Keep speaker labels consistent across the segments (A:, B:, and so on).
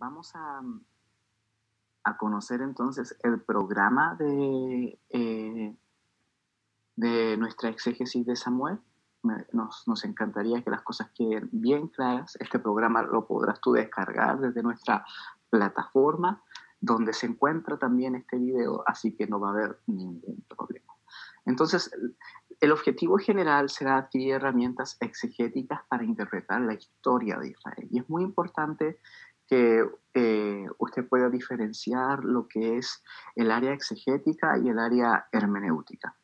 A: Vamos a conocer entonces el programa de nuestra exégesis de Samuel. Nos encantaría que las cosas queden bien claras. Este programa lo podrás tú descargar desde nuestra plataforma, donde se encuentra también este video, así que no va a haber ningún problema. Entonces, el objetivo general será adquirir herramientas exegéticas para interpretar la historia de Israel. Y es muy importante que usted pueda diferenciar lo que es el área exegética y el área hermenéutica.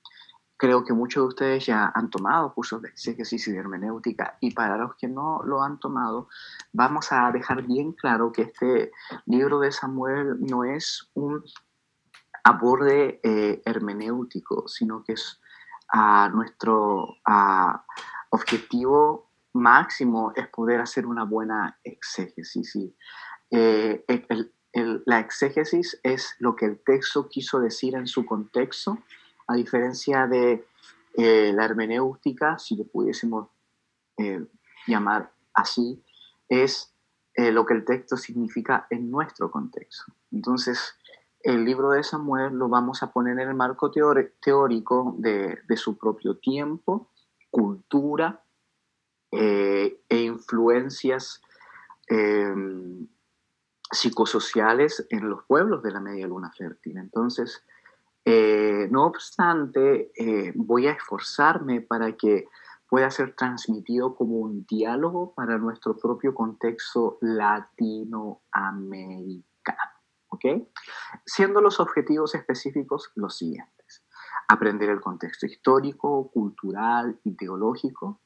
A: Creo que muchos de ustedes ya han tomado cursos de exégesis y de hermenéutica, y para los que no lo han tomado, vamos a dejar bien claro que este libro de Samuel no es un aborde hermenéutico, sino que es nuestro objetivo máximo es poder hacer una buena exégesis. Y, la exégesis es lo que el texto quiso decir en su contexto, a diferencia de la hermenéutica, si lo pudiésemos llamar así, es lo que el texto significa en nuestro contexto. Entonces, el libro de Samuel lo vamos a poner en el marco teórico de su propio tiempo, cultura e influencias psicosociales en los pueblos de la media luna fértil. Entonces, no obstante, voy a esforzarme para que pueda ser transmitido como un diálogo para nuestro propio contexto latinoamericano. ¿Ok? Siendo los objetivos específicos los siguientes: aprender el contexto histórico, cultural, ideológico,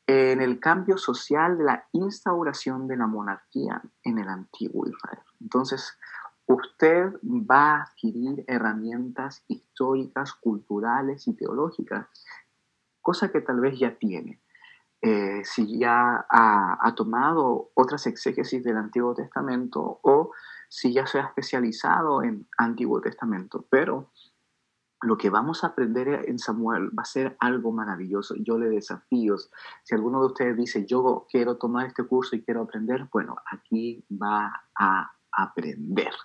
A: en el cambio social de la instauración de la monarquía en el antiguo Israel. Entonces, usted va a adquirir herramientas históricas, culturales y teológicas, cosa que tal vez ya tiene. Si ya ha tomado otras exégesis del Antiguo Testamento, o si ya se ha especializado en Antiguo Testamento. Pero lo que vamos a aprender en Samuel va a ser algo maravilloso. Yo le desafío. Si alguno de ustedes dice, yo quiero tomar este curso y quiero aprender, bueno, aquí va a aprender.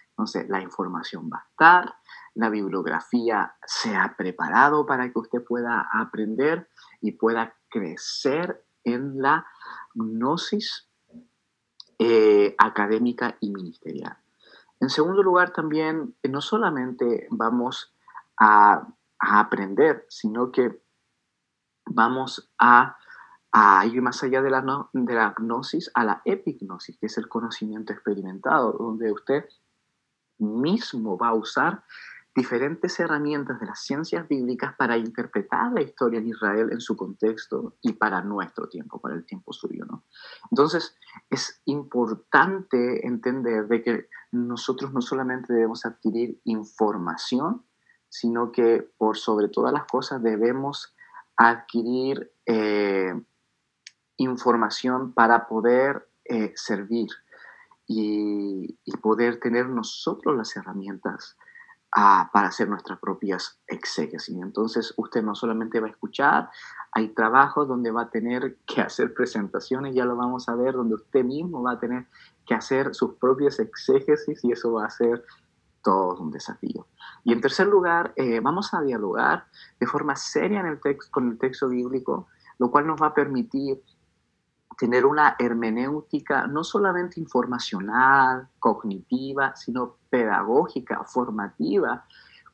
A: Entonces, la información va a estar, la bibliografía se ha preparado para que usted pueda aprender y pueda crecer en la gnosis académica y ministerial. En segundo lugar, también, no solamente vamos a aprender, sino que vamos a ir más allá de la gnosis a la epignosis, que es el conocimiento experimentado, donde usted mismo va a usar diferentes herramientas de las ciencias bíblicas para interpretar la historia de Israel en su contexto y para nuestro tiempo, para el tiempo suyo, ¿no? Entonces, es importante entender de que nosotros no solamente debemos adquirir información, sino que por sobre todas las cosas debemos adquirir información para poder servir y poder tener nosotros las herramientas para hacer nuestras propias exégesis. Entonces, usted no solamente va a escuchar, hay trabajos donde va a tener que hacer presentaciones, ya lo vamos a ver, donde usted mismo va a tener que hacer sus propias exégesis, y eso va a ser todo un desafío. Y en tercer lugar, vamos a dialogar de forma seria con el texto bíblico, lo cual nos va a permitir tener una hermenéutica no solamente informacional, cognitiva, sino pedagógica, formativa,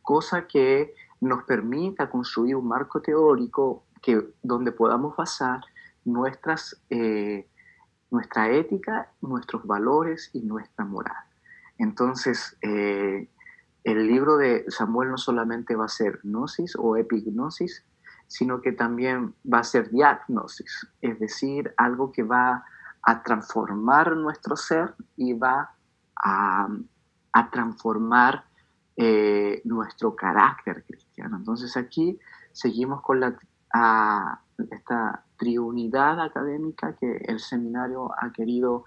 A: cosa que nos permita construir un marco teórico donde podamos basar nuestra ética, nuestros valores y nuestra moral. Entonces, el libro de Samuel no solamente va a ser gnosis o epignosis, sino que también va a ser diagnosis, es decir, algo que va a transformar nuestro ser y va a transformar nuestro carácter cristiano. Entonces aquí seguimos con esta triunidad académica que el seminario ha querido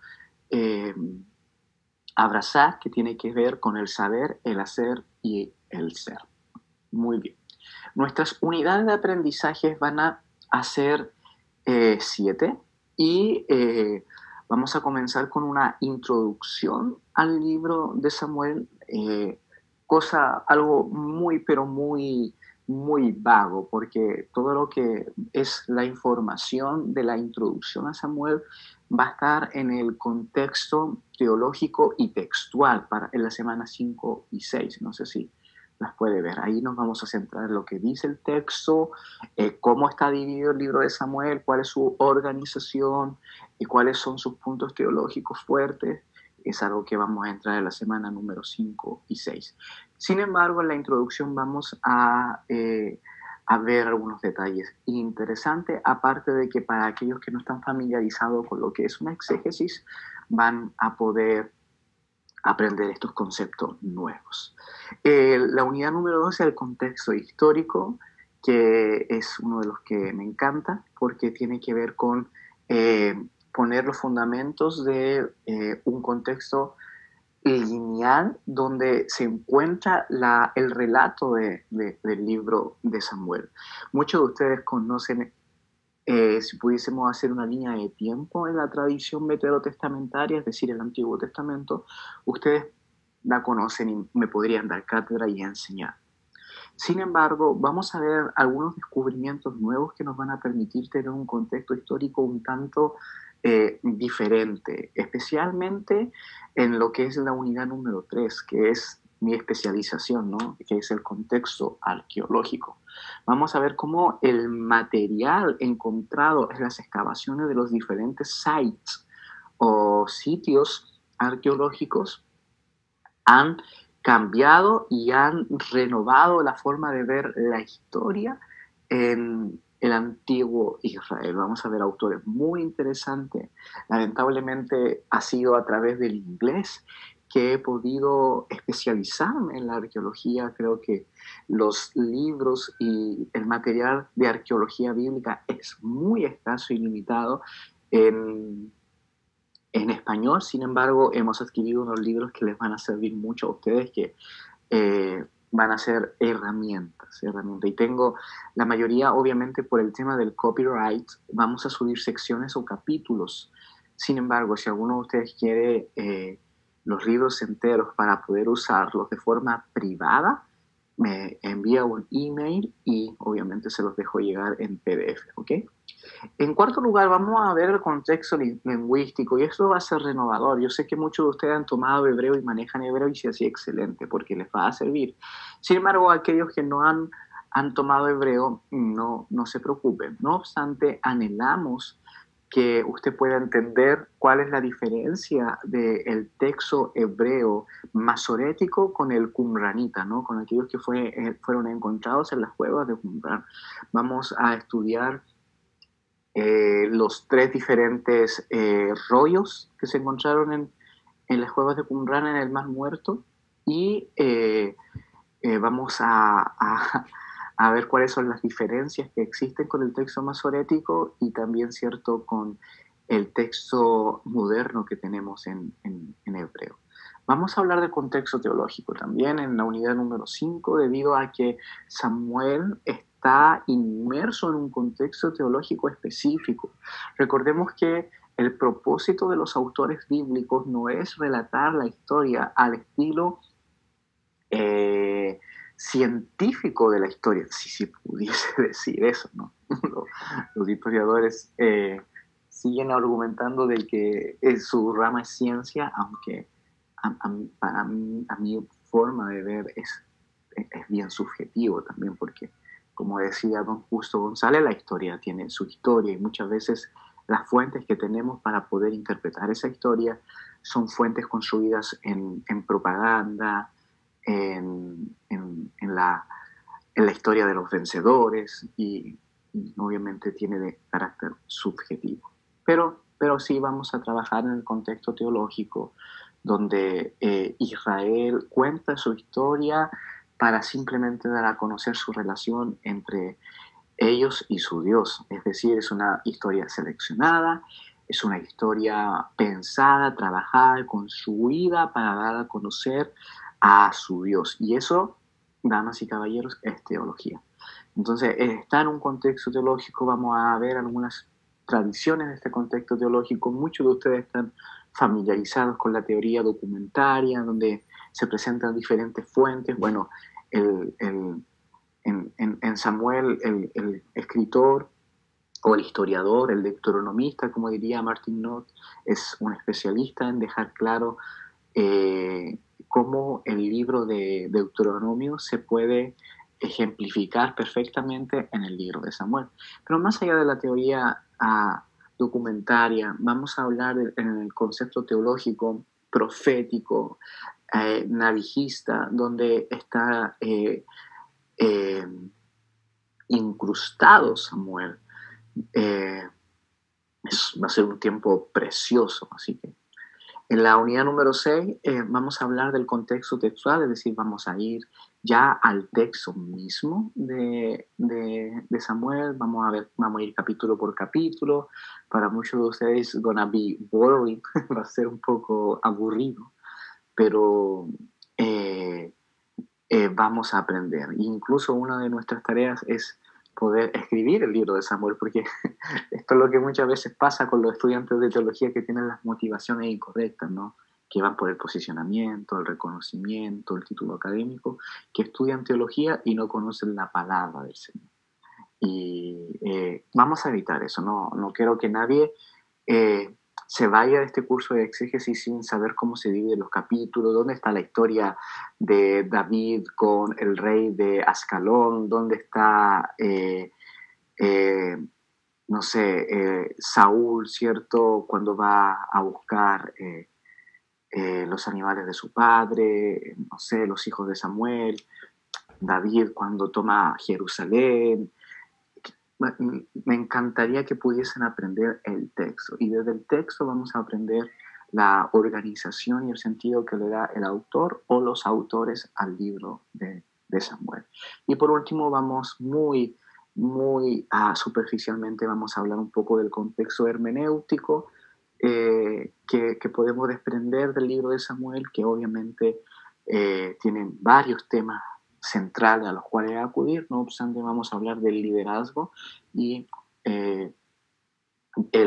A: abrazar, que tiene que ver con el saber, el hacer y el ser. Muy bien. Nuestras unidades de aprendizaje van a ser 7, y Vamos a comenzar con una introducción al libro de Samuel, algo muy, pero muy, muy vago, porque todo lo que es la información de la introducción a Samuel va a estar en el contexto teológico y textual en la semana 5 y 6. No sé si las puede ver. Ahí nos vamos a centrar en lo que dice el texto, cómo está dividido el libro de Samuel, cuál es su organización y cuáles son sus puntos teológicos fuertes. Es algo que vamos a entrar en la semana número 5 y 6. Sin embargo, en la introducción vamos a ver algunos detalles interesantes, aparte de que para aquellos que no están familiarizados con lo que es una exégesis, van a poder aprender estos conceptos nuevos. La unidad número 2 es el contexto histórico, que es uno de los que me encanta, porque tiene que ver con poner los fundamentos de un contexto lineal donde se encuentra el relato del libro de Samuel. Muchos de ustedes conocen, si pudiésemos hacer una línea de tiempo en la tradición veterotestamentaria, es decir, el Antiguo Testamento, ustedes la conocen y me podrían dar cátedra y enseñar. Sin embargo, vamos a ver algunos descubrimientos nuevos que nos van a permitir tener un contexto histórico un tanto diferente, especialmente en lo que es la unidad número 3, que es mi especialización, ¿no? Que es el contexto arqueológico. Vamos a ver cómo el material encontrado en las excavaciones de los diferentes sites o sitios arqueológicos han cambiado y han renovado la forma de ver la historia en el antiguo Israel. Vamos a ver autores muy interesantes. Lamentablemente ha sido a través del inglés que he podido especializarme en la arqueología. Creo que los libros y el material de arqueología bíblica es muy escaso y limitado en español. Sin embargo, hemos adquirido unos libros que les van a servir mucho a ustedes, que van a ser herramientas. Y tengo la mayoría, obviamente, por el tema del copyright, vamos a subir secciones o capítulos. Sin embargo, si alguno de ustedes quiere los libros enteros para poder usarlos de forma privada, me envía un email y obviamente se los dejo llegar en PDF, ¿ok? En cuarto lugar, vamos a ver el contexto lingüístico y esto va a ser renovador. Yo sé que muchos de ustedes han tomado hebreo y manejan hebreo y se hace excelente porque les va a servir. Sin embargo, aquellos que no han tomado hebreo, no se preocupen. No obstante, anhelamos que usted pueda entender cuál es la diferencia del texto hebreo masorético con el qumranita, ¿no? Con aquellos que fueron encontrados en las cuevas de Qumran. Vamos a estudiar los tres diferentes rollos que se encontraron en las cuevas de Qumran en el Mar Muerto y vamos a ver cuáles son las diferencias que existen con el texto masorético y también, cierto, con el texto moderno que tenemos en hebreo. Vamos a hablar de contexto teológico también en la unidad número 5, debido a que Samuel está inmerso en un contexto teológico específico. Recordemos que el propósito de los autores bíblicos no es relatar la historia al estilo científico de la historia, si pudiese decir eso, ¿no? Los historiadores siguen argumentando de que su rama es ciencia, aunque a mi forma de ver es bien subjetivo también, porque como decía don Justo González, la historia tiene su historia y muchas veces las fuentes que tenemos para poder interpretar esa historia son fuentes construidas en propaganda, en la historia de los vencedores y obviamente tiene de carácter subjetivo. Pero sí vamos a trabajar en el contexto teológico donde Israel cuenta su historia para simplemente dar a conocer su relación entre ellos y su Dios. Es decir, es una historia seleccionada, es una historia pensada, trabajada, construida para dar a conocer a su Dios. Y eso, damas y caballeros, es teología. Entonces, está en un contexto teológico, vamos a ver algunas tradiciones de este contexto teológico. Muchos de ustedes están familiarizados con la teoría documentaria, donde se presentan diferentes fuentes. Bueno, en Samuel, el escritor o el historiador, el deuteronomista, como diría Martin Knott, es un especialista en dejar claro cómo el libro de Deuteronomio se puede ejemplificar perfectamente en el libro de Samuel. Pero más allá de la teoría documentaria, vamos a hablar en el concepto teológico, profético, navijista, donde está incrustado Samuel. Va a ser un tiempo precioso, así que en la unidad número 6 vamos a hablar del contexto textual, es decir, vamos a ir ya al texto mismo de Samuel, vamos a ir capítulo por capítulo. Para muchos de ustedes gonna be boring, va a ser un poco aburrido, pero vamos a aprender. Incluso una de nuestras tareas es poder escribir el libro de Samuel, porque esto es lo que muchas veces pasa con los estudiantes de teología que tienen las motivaciones incorrectas, ¿no? Que van por el posicionamiento, el reconocimiento, el título académico, que estudian teología y no conocen la palabra del Señor. Y vamos a evitar eso, no quiero que nadie se vaya de este curso de exégesis sin saber cómo se dividen los capítulos, dónde está la historia de David con el rey de Ascalón, dónde está, no sé, Saúl, ¿cierto? Cuando va a buscar los animales de su padre, no sé, los hijos de Samuel, David cuando toma Jerusalén. Me encantaría que pudiesen aprender el texto, y desde el texto vamos a aprender la organización y el sentido que le da el autor o los autores al libro de Samuel. Y por último vamos muy superficialmente vamos a hablar un poco del contexto hermenéutico que podemos desprender del libro de Samuel, que obviamente tienen varios temas centrales a los cuales acudir. No obstante, vamos a hablar del liderazgo y el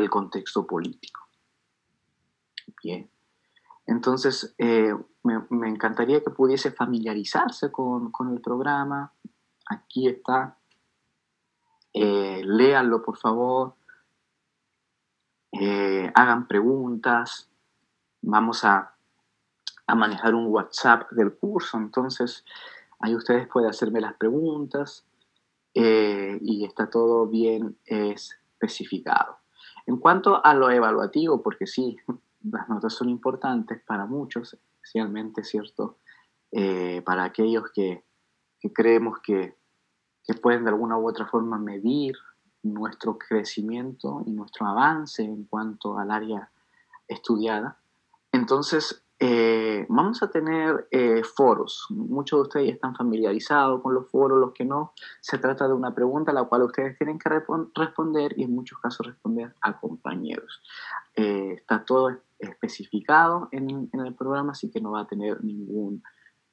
A: contexto político. Bien. Entonces, me encantaría que pudiese familiarizarse con el programa. Aquí está. Léanlo, por favor. Hagan preguntas. Vamos a manejar un WhatsApp del curso. Entonces, ahí ustedes pueden hacerme las preguntas. Y está todo bien especificado. En cuanto a lo evaluativo, porque sí, las notas son importantes para muchos, especialmente, ¿cierto? Para aquellos que creemos que pueden de alguna u otra forma medir nuestro crecimiento y nuestro avance en cuanto al área estudiada. Entonces, vamos a tener foros. Muchos de ustedes están familiarizados con los foros, los que no. Se trata de una pregunta a la cual ustedes tienen que responder, y en muchos casos responder a compañeros. Está todo especificado en el programa, así que no va a tener ningún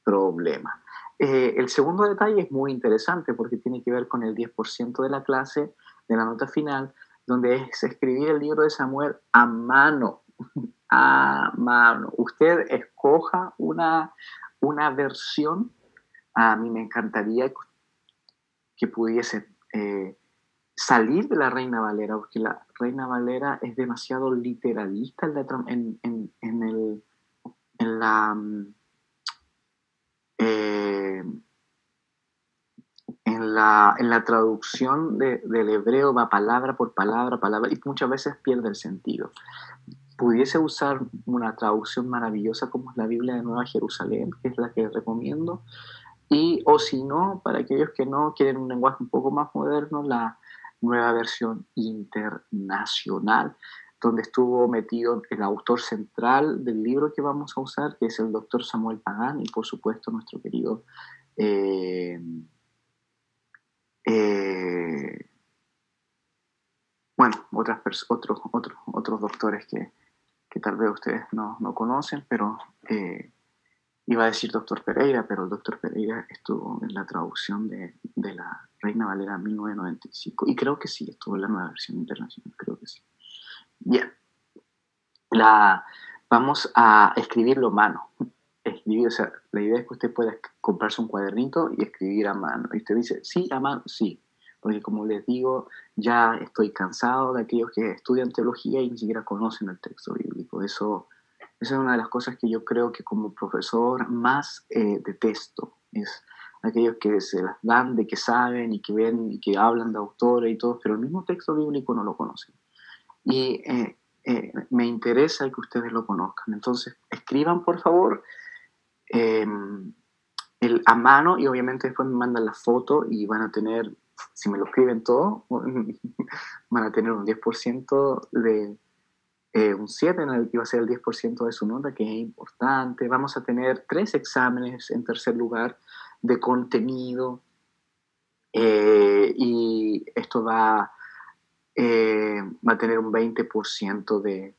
A: problema. El segundo detalle es muy interesante porque tiene que ver con el 10% de la clase, de la nota final, donde es escribir el libro de Samuel a mano. A mano. Usted escoja una versión. A mí me encantaría que pudiese salir de la Reina Valera, porque la Reina Valera es demasiado literalista en la traducción del hebreo, va palabra por palabra, y muchas veces pierde el sentido. Pudiese usar una traducción maravillosa como es la Biblia de Nueva Jerusalén, que es la que recomiendo, o si no, para aquellos que no quieren un lenguaje un poco más moderno, la nueva versión internacional, donde estuvo metido el autor central del libro que vamos a usar, que es el doctor Samuel Pagán, y por supuesto nuestro querido bueno, otros doctores que tal vez ustedes no conocen, pero iba a decir doctor Pereira, pero el doctor Pereira estuvo en la traducción de la Reina Valera 1995. Y creo que sí, estuvo en la nueva versión internacional, creo que sí. Bien. Vamos a escribirlo a mano. Escribir, o sea, la idea es que usted pueda comprarse un cuadernito y escribir a mano. Y usted dice, sí, a mano, sí. Porque como les digo, ya estoy cansado de aquellos que estudian teología y ni siquiera conocen el texto bíblico. Eso es una de las cosas que yo creo que como profesor más detesto. Es aquellos que se las dan de que saben y que ven y que hablan de autores y todo, pero el mismo texto bíblico no lo conocen. Y me interesa que ustedes lo conozcan. Entonces, escriban, por favor, eh, a mano y obviamente después me mandan la foto y van a tener, si me lo escriben todo, van a tener un 10% de un 7 en el que va a ser el 10% de su nota, que es importante. Vamos a tener 3 exámenes en tercer lugar de contenido y esto va a tener un 20% de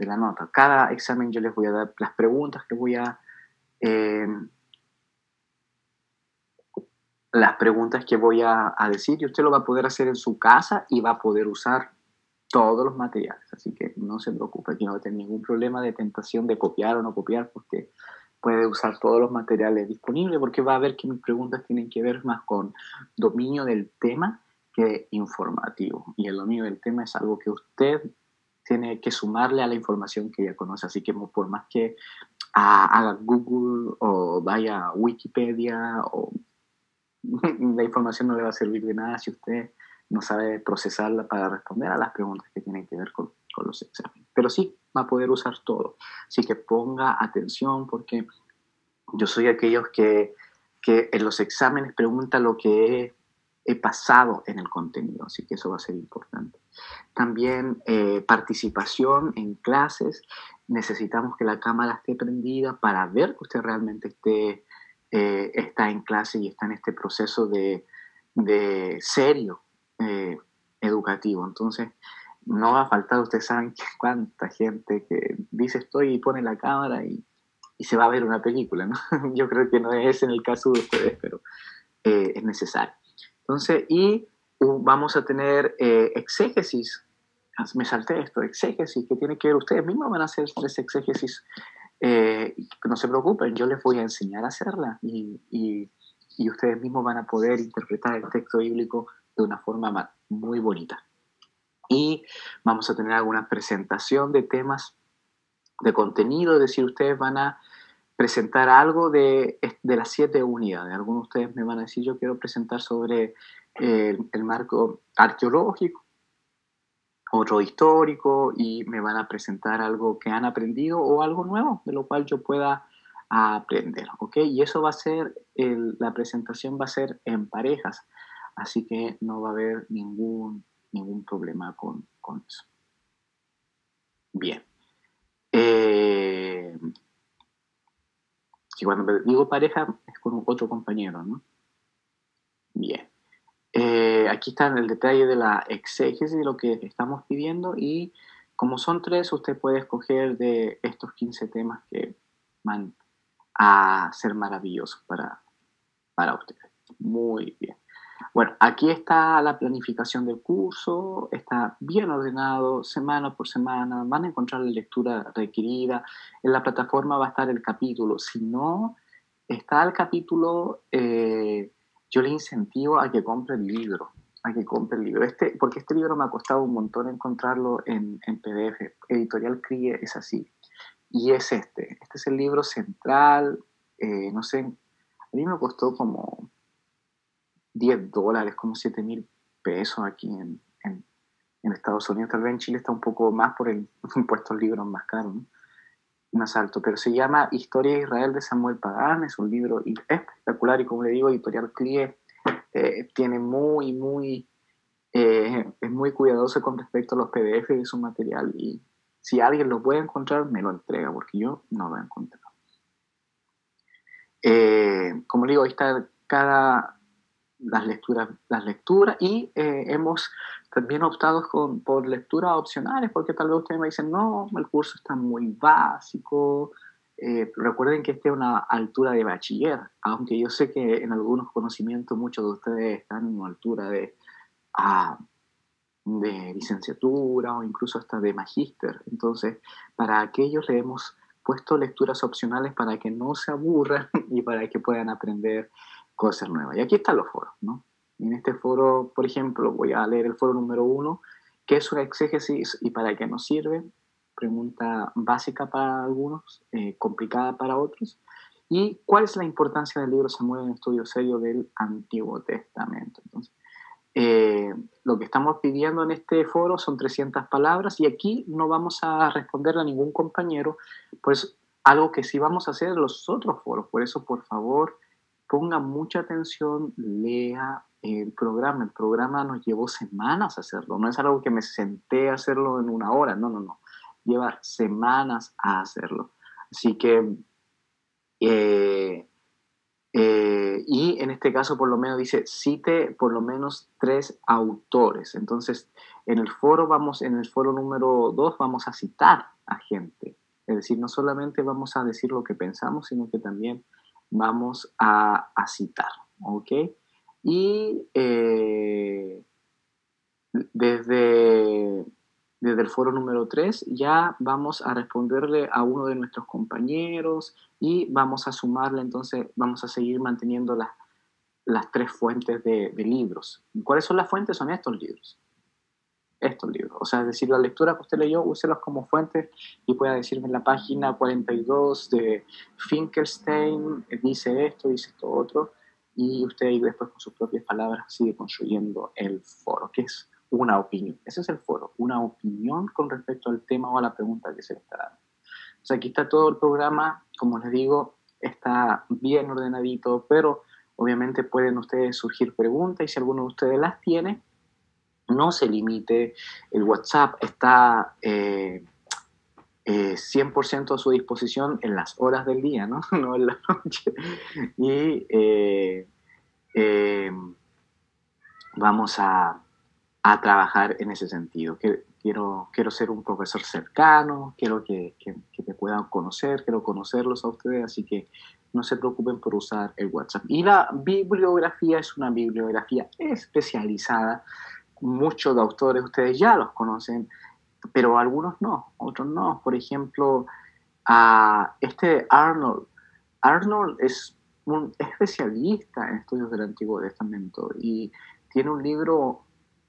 A: la nota. Cada examen yo les voy a dar las preguntas que voy a eh, decir y usted lo va a poder hacer en su casa y va a poder usar todos los materiales. Así que no se preocupe, aquí no va a tener ningún problema de tentación de copiar o no copiar porque puede usar todos los materiales disponibles porque va a ver que mis preguntas tienen que ver más con dominio del tema que informativo. Y el dominio del tema es algo que usted tiene que sumarle a la información que ya conoce. Así que por más que haga Google o vaya a Wikipedia, la información no le va a servir de nada si usted no sabe procesarla para responder a las preguntas que tienen que ver con los exámenes. Pero sí, va a poder usar todo. Así que ponga atención porque yo soy aquellos que en los exámenes pregunta lo que he pasado en el contenido, así que eso va a ser importante. También participación en clases. Necesitamos que la cámara esté prendida para ver que usted realmente está en clase y está en este proceso de serio educativo. Entonces, no va a faltar, ustedes saben cuánta gente que dice estoy y pone la cámara y se va a ver una película, ¿no? Yo creo que no es en el caso de ustedes, pero es necesario. Entonces, vamos a tener exégesis. Me salté esto, exégesis, que tiene que ver, ustedes mismos van a hacer 3 exégesis. No se preocupen, yo les voy a enseñar a hacerla y ustedes mismos van a poder interpretar el texto bíblico de una forma muy bonita. Y vamos a tener alguna presentación de temas de contenido, es decir, ustedes van a presentar algo de las 7 unidades. Algunos de ustedes me van a decir, yo quiero presentar sobre el marco arqueológico, otro histórico, y me van a presentar algo que han aprendido o algo nuevo, de lo cual yo pueda aprender, ¿ok? Y eso va a ser, la presentación va a ser en parejas, así que no va a haber ningún problema con eso. Bien. Que cuando digo pareja es con otro compañero, ¿no? Bien. Aquí está el detalle de la exégesis de lo que estamos pidiendo y como son 3, usted puede escoger de estos 15 temas que van a ser maravillosos para usted. Muy bien. Bueno, aquí está la planificación del curso, está bien ordenado, semana por semana, van a encontrar la lectura requerida, en la plataforma va a estar el capítulo, si no está el capítulo, yo le incentivo a que compre el libro, porque este libro me ha costado un montón encontrarlo en PDF, Editorial CRIE es así, y es este es el libro central, no sé, a mí me costó como $10, como 7,000 pesos aquí en Estados Unidos. Tal vez en Chile está un poco más por el impuesto al libro más caro, ¿no? Más alto, pero se llama Historia de Israel de Samuel Pagán, es un libro espectacular y como le digo, Editorial CLIE tiene es muy cuidadoso con respecto a los PDF de su material y si alguien lo puede encontrar, me lo entrega, porque yo no lo he encontrado. Como le digo, ahí está las lecturas y hemos también optado por lecturas opcionales porque tal vez ustedes me dicen, no, el curso está muy básico, recuerden que esta es una altura de bachiller, aunque yo sé que en algunos conocimientos muchos de ustedes están en una altura ah, de licenciatura o incluso hasta de magíster. Entonces, para aquellos le hemos puesto lecturas opcionales para que no se aburran y para que puedan aprender cosas nuevas. Y aquí están los foros, ¿no? En este foro, por ejemplo, voy a leer el foro número 1, ¿qué es una exégesis y para qué nos sirve? Pregunta básica para algunos, complicada para otros. ¿Y cuál es la importancia del libro Samuel en estudio serio del Antiguo Testamento? Entonces, lo que estamos pidiendo en este foro son 300 palabras y aquí no vamos a responderle a ningún compañero, pues algo que sí vamos a hacer en los otros foros. Por eso, por favor, ponga mucha atención, lea el programa. El programa nos llevó semanas hacerlo, no es algo que me senté a hacerlo en una hora, no, no, no. Lleva semanas a hacerlo. Así que y en este caso por lo menos dice, cite por lo menos 3 autores. Entonces, en el foro número 2 vamos a citar a gente. Es decir, no solamente vamos a decir lo que pensamos, sino que también vamos a citar. ¿Ok? Y desde, desde el foro número 3 ya vamos a responderle a uno de nuestros compañeros y vamos a sumarle, entonces vamos a seguir manteniendo las 3 fuentes de libros. ¿Cuáles son las fuentes? Son estos libros. Estos libros. O sea, es decir, la lectura que usted leyó, úselos como fuentes y pueda decirme en la página 42 de Finkelstein, dice esto otro, y usted después con sus propias palabras sigue construyendo el foro, que es una opinión. Ese es el foro, una opinión con respecto al tema o a la pregunta que se le está dando. O sea, aquí está todo el programa, como les digo, está bien ordenadito, pero obviamente pueden ustedes surgir preguntas y si alguno de ustedes las tiene, no se limite. El WhatsApp está 100% a su disposición en las horas del día, ¿no? No en la noche. Y eh, vamos a trabajar en ese sentido. Quiero ser un profesor cercano, quiero que me puedan conocer, quiero conocerlos a ustedes, así que no se preocupen por usar el WhatsApp. Y la bibliografía es una bibliografía especializada. Muchos de autores ustedes ya los conocen, pero algunos no, otros no. Por ejemplo, este Arnold. Arnold es un especialista en estudios del Antiguo Testamento y tiene un libro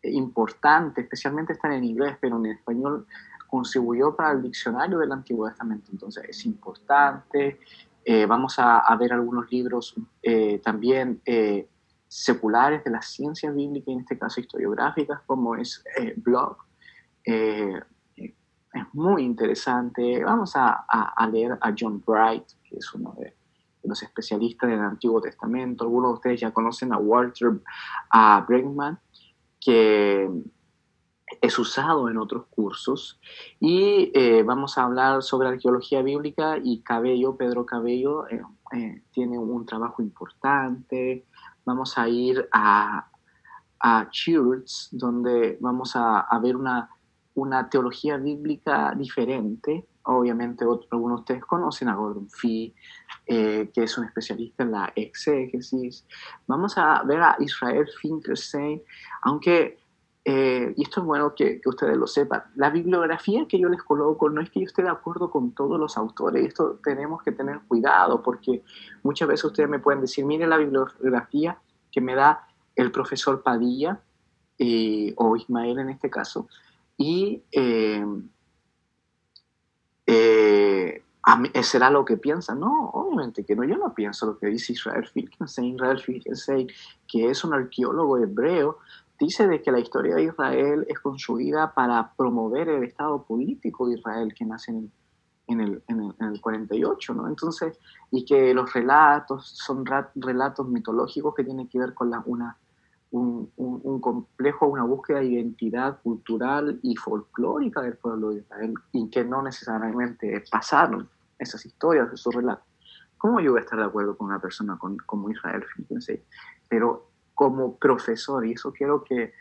A: importante, especialmente está en inglés, pero en español contribuyó para el diccionario del Antiguo Testamento, entonces es importante. Vamos a ver algunos libros también seculares de las ciencias bíblicas, en este caso historiográficas, como es Bloch. Eh, es muy interesante. Vamos a leer a John Bright, que es uno de los especialistas del Antiguo Testamento. Algunos de ustedes ya conocen a Walter Bregman, que es usado en otros cursos. Y vamos a hablar sobre arqueología bíblica y Pedro Cabello, tiene un trabajo importante. Vamos a ir a Church, donde vamos a ver una teología bíblica diferente. Obviamente algunos de ustedes conocen a Gordon Fee, que es un especialista en la exégesis. Vamos a ver a Israel Finkelstein, aunque, y esto es bueno que ustedes lo sepan, la bibliografía que yo les coloco no es que yo esté de acuerdo con todos los autores, esto tenemos que tener cuidado, porque muchas veces ustedes me pueden decir, miren la bibliografía que me da el profesor Padilla, o Ismael en este caso, y será lo que piensa. No, obviamente que no, yo no pienso lo que dice Israel Finkelstein, que es un arqueólogo hebreo, dice de que la historia de Israel es construida para promover el estado político de Israel que nace en el 48, ¿no? Entonces, y que los relatos son relatos mitológicos que tienen que ver con un complejo, una búsqueda de identidad cultural y folclórica del pueblo de Israel y que no necesariamente pasaron esas historias, esos relatos. ¿Cómo yo voy a estar de acuerdo con una persona como Israel Finkelstein? Pero como profesor, y eso quiero que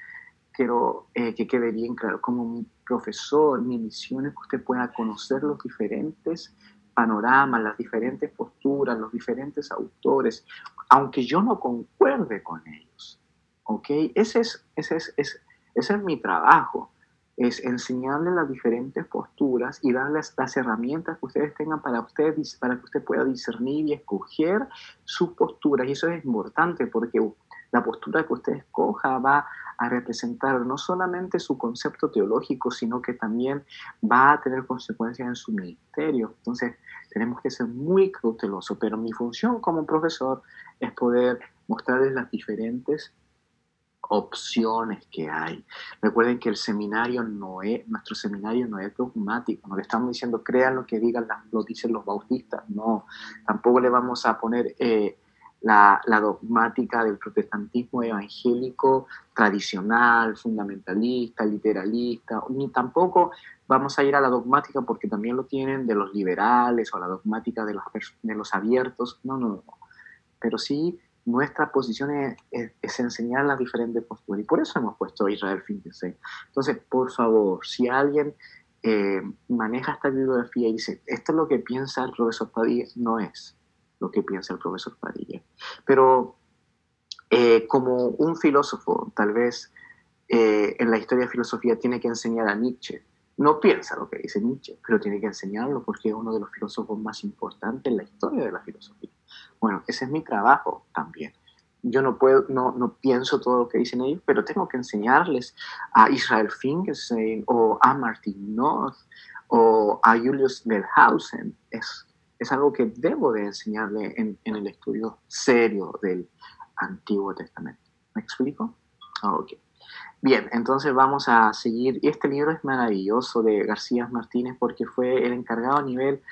A: quede bien claro, como mi profesor, mi misión es que usted pueda conocer los diferentes panoramas, las diferentes posturas, los diferentes autores, aunque yo no concuerde con ellos. ¿Ok? Ese es mi trabajo, es enseñarles las diferentes posturas y darles las herramientas que ustedes tengan para que usted pueda discernir y escoger sus posturas. Y eso es importante porque la postura que usted escoja va a representar no solamente su concepto teológico, sino que también va a tener consecuencias en su ministerio. Entonces, tenemos que ser muy cautelosos, pero mi función como profesor es poder mostrarles las diferentes opciones que hay. Recuerden que nuestro seminario no es dogmático, no le estamos diciendo crean lo que lo dicen los bautistas, no, tampoco le vamos a poner la dogmática del protestantismo evangélico tradicional, fundamentalista, literalista, ni tampoco vamos a ir a la dogmática porque también lo tienen de los liberales o la dogmática de los abiertos, no, pero sí nuestra posición es enseñar las diferentes posturas y por eso hemos puesto a Israel Finkelstein. Entonces, por favor, si alguien maneja esta bibliografía y dice, esto es lo que piensa el profesor Padilla, no es lo que piensa el profesor Padilla. Pero como un filósofo, tal vez en la historia de filosofía tiene que enseñar a Nietzsche. No piensa lo que dice Nietzsche, pero tiene que enseñarlo porque es uno de los filósofos más importantes en la historia de la filosofía. Bueno, ese es mi trabajo también. Yo no pienso todo lo que dicen ellos, pero tengo que enseñarles a Israel Finkelstein o a Martin Noth o a Julius Wellhausen. Es algo que debo de enseñarle en el estudio serio del Antiguo Testamento. ¿Me explico? Ok. Bien, entonces vamos a seguir. Y este libro es maravilloso de García Martínez porque fue el encargado a nivel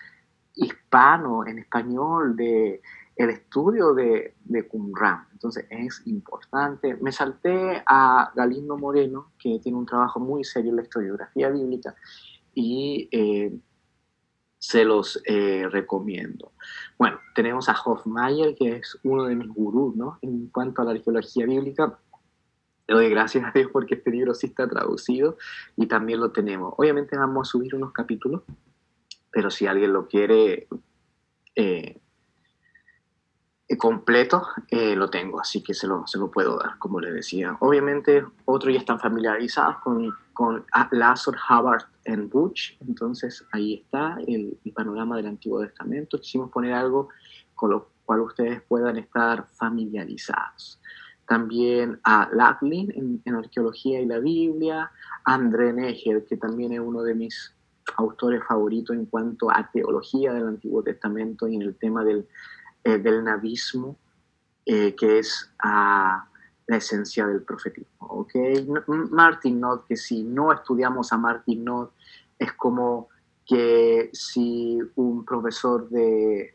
A: hispano, en español, de el estudio de Qumran. Entonces es importante. Me salté a Galindo Moreno, que tiene un trabajo muy serio en la historiografía bíblica, y se los recomiendo. Bueno, tenemos a Hofmeier, que es uno de mis gurús, ¿no? En cuanto a la arqueología bíblica. Le doy gracias a Dios porque este libro sí está traducido y también lo tenemos. Obviamente vamos a subir unos capítulos, pero si alguien lo quiere eh, completo, lo tengo, así que se lo puedo dar, como les decía. Obviamente otros ya están familiarizados con Lazar, Hubbard and Butch, entonces ahí está el panorama del Antiguo Testamento. Quisimos poner algo con lo cual ustedes puedan estar familiarizados. También a Laughlin en Arqueología y la Biblia, André Neger, que también es uno de mis autores favoritos en cuanto a teología del Antiguo Testamento y en el tema del navismo, que es la esencia del profetismo. ¿Okay? Martin Noth, que si no estudiamos a Martin Noth, es como que si un profesor de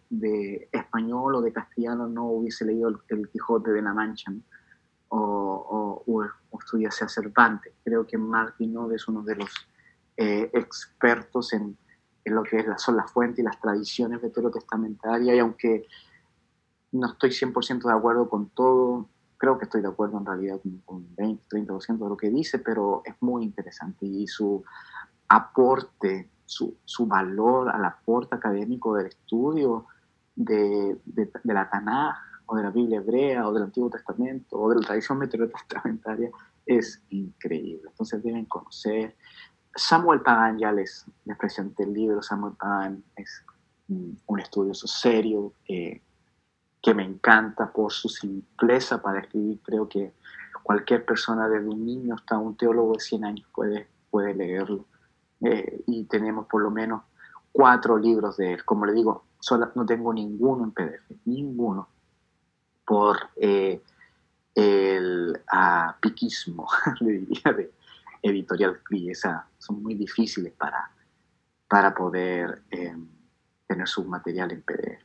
A: español o de castellano no hubiese leído el Quijote de la Mancha, ¿no? o estudiase a Cervantes. Creo que Martin Noth es uno de los expertos en lo que son las fuentes y las tradiciones veterotestamentarias, y aunque no estoy 100% de acuerdo con todo, creo que estoy de acuerdo en realidad con 20, 30% de lo que dice, pero es muy interesante y su aporte, su valor al aporte académico del estudio de la Tanaj o de la Biblia hebrea o del Antiguo Testamento o de la tradición veterotestamentaria es increíble. Entonces deben conocer. Samuel Pagan, ya les presenté el libro. Samuel Pagan es un estudioso serio, que me encanta por su simpleza para escribir. Creo que cualquier persona, desde un niño hasta un teólogo de 100 años, puede leerlo. Y tenemos por lo menos 4 libros de él. Como le digo, no tengo ninguno en PDF, ninguno, por el piquismo, le diría, de Editorial CRI. Son muy difíciles para poder tener su material en PDF.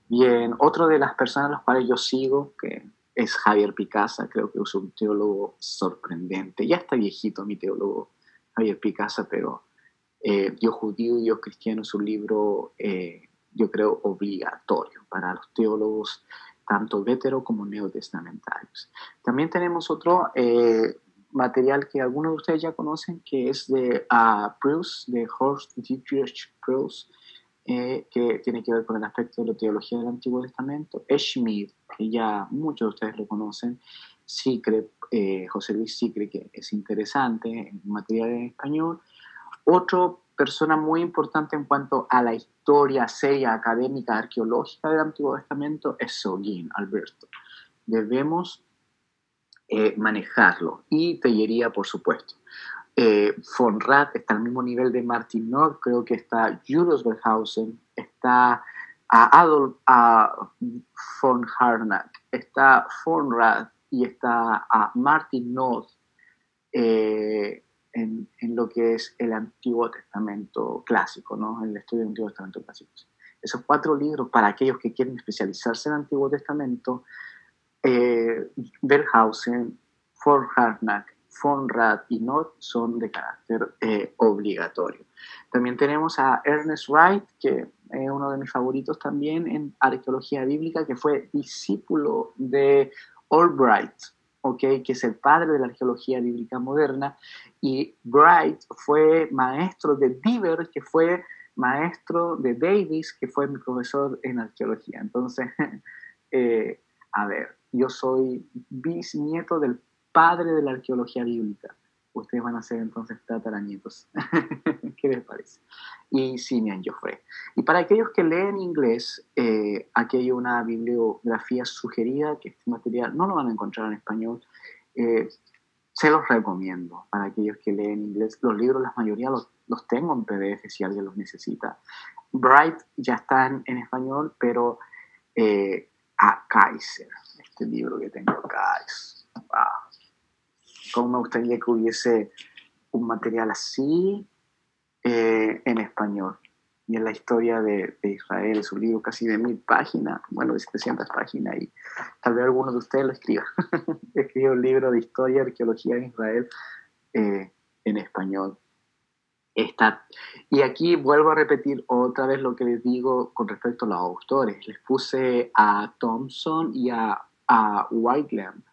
A: Bien, otro de las personas a las cuales yo sigo, que es Javier Picasa, creo que es un teólogo sorprendente. Ya está viejito mi teólogo Javier Picasa, pero Dios judío y Dios cristiano es un libro, yo creo, obligatorio para los teólogos, tanto vetero como neotestamentarios. También tenemos otro material que algunos de ustedes ya conocen, que es de Preuss, de Horst Dietrich Preuss. que tiene que ver con el aspecto de la teología del Antiguo Testamento. Schmidt, que ya muchos de ustedes lo conocen, Sicre, José Luis Sicre, que es interesante en material en español. Otra persona muy importante en cuanto a la historia seria, académica, arqueológica del Antiguo Testamento es Seguin, Alberto. Debemos manejarlo. Y Tellería, por supuesto. Von Rad está al mismo nivel de Martin Noth, creo que está Julius Berghausen, está Adolf von Harnack, está Von Rad y está Martin Noth en lo que es el Antiguo Testamento clásico, ¿no? El estudio del Antiguo Testamento clásico. Esos 4 libros, para aquellos que quieren especializarse en el Antiguo Testamento, Berghausen, von Harnack, von Rad y Noth son de carácter obligatorio. También tenemos a Ernest Wright, que es uno de mis favoritos también en arqueología bíblica, que fue discípulo de Albright, ¿okay? Que es el padre de la arqueología bíblica moderna, y Wright fue maestro de Deaver, que fue maestro de Davis, que fue mi profesor en arqueología. Entonces, a ver, yo soy bisnieto del padre de la arqueología bíblica. Ustedes van a ser entonces tataranietos. ¿Qué les parece? Y Simeon Joffre. Y para aquellos que leen inglés, aquí hay una bibliografía sugerida, que este material no lo van a encontrar en español. Se los recomiendo para aquellos que leen inglés. Los libros, la mayoría los tengo en PDF si alguien los necesita. Bright ya está en español, pero a Kaiser, este libro que tengo acá, cómo me gustaría que hubiese un material así en español. Y en la historia de Israel, es un libro casi de 1000 páginas, bueno, de 700 páginas, y tal vez alguno de ustedes lo escriba. Escribo un libro de historia y arqueología en Israel en español. Y aquí vuelvo a repetir otra vez lo que les digo con respecto a los autores. Les puse a Thompson y a Whiteland.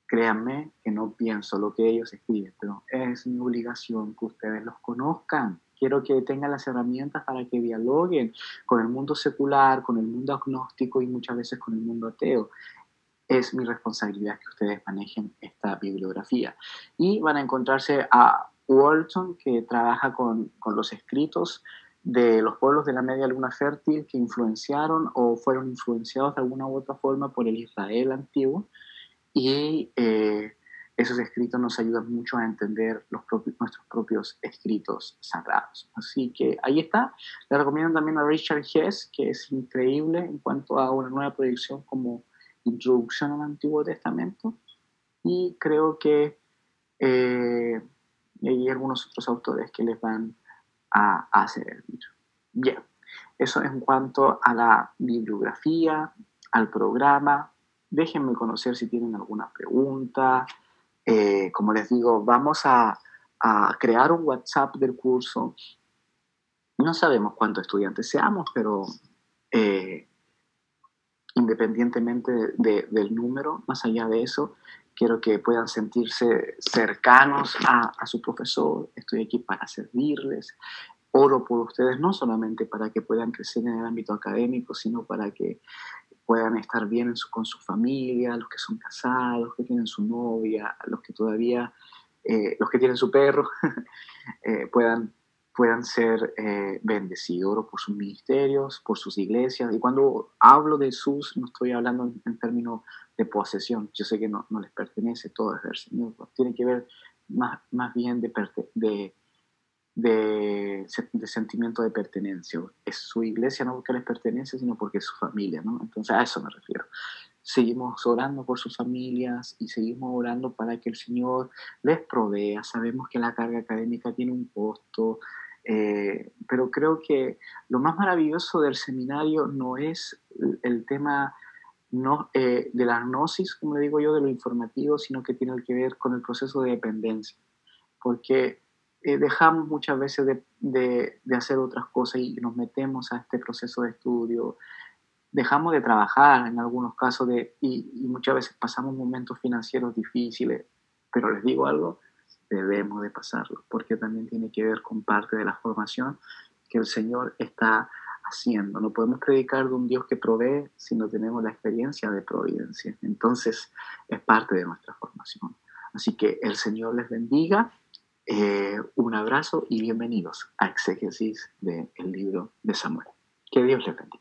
A: Créanme que no pienso lo que ellos escriben, pero es mi obligación que ustedes los conozcan. Quiero que tengan las herramientas para que dialoguen con el mundo secular, con el mundo agnóstico y muchas veces con el mundo ateo. Es mi responsabilidad que ustedes manejen esta bibliografía. Y van a encontrarse a Walton, que trabaja con los escritos de los pueblos de la media luna fértil que influenciaron o fueron influenciados de alguna u otra forma por el Israel antiguo. Y esos escritos nos ayudan mucho a entender nuestros propios escritos sagrados. Así que ahí está. Le recomiendo también a Richard Hess, que es increíble en cuanto a una nueva proyección como Introducción al Antiguo Testamento. Y creo que hay algunos otros autores que les van a servir. Bien, eso en cuanto a la bibliografía, al programa. Déjenme conocer si tienen alguna pregunta. Como les digo, vamos a crear un WhatsApp del curso. No sabemos cuántos estudiantes seamos, pero independientemente del número, más allá de eso, quiero que puedan sentirse cercanos a su profesor. Estoy aquí para servirles. Oro por ustedes, no solamente para que puedan crecer en el ámbito académico, sino para que puedan estar bien con su familia, los que son casados, los que tienen su novia, los que todavía, los que tienen su perro, puedan ser bendecidos. Oro por sus ministerios, por sus iglesias. Y cuando hablo de sus, no estoy hablando en términos de posesión. Yo sé que no les pertenece, todo es del Señor. Tiene que ver más bien de sentimiento de pertenencia. Es su iglesia no porque les pertenece, sino porque es su familia, ¿no? Entonces a eso me refiero. Seguimos orando por sus familias y seguimos orando para que el Señor les provea. Sabemos que la carga académica tiene un costo, pero creo que lo más maravilloso del seminario no es el tema de la gnosis, como le digo yo, de lo informativo, sino que tiene que ver con el proceso de dependencia. Porque dejamos muchas veces de hacer otras cosas y nos metemos a este proceso de estudio, dejamos de trabajar en algunos casos y muchas veces pasamos momentos financieros difíciles, pero les digo algo, debemos de pasarlo, porque también tiene que ver con parte de la formación que el Señor está haciendo. No podemos predicar de un Dios que provee si no tenemos la experiencia de providencia. Entonces, es parte de nuestra formación. Así que el Señor les bendiga. Un abrazo y bienvenidos a Exégesis del libro de Samuel. Que Dios les bendiga.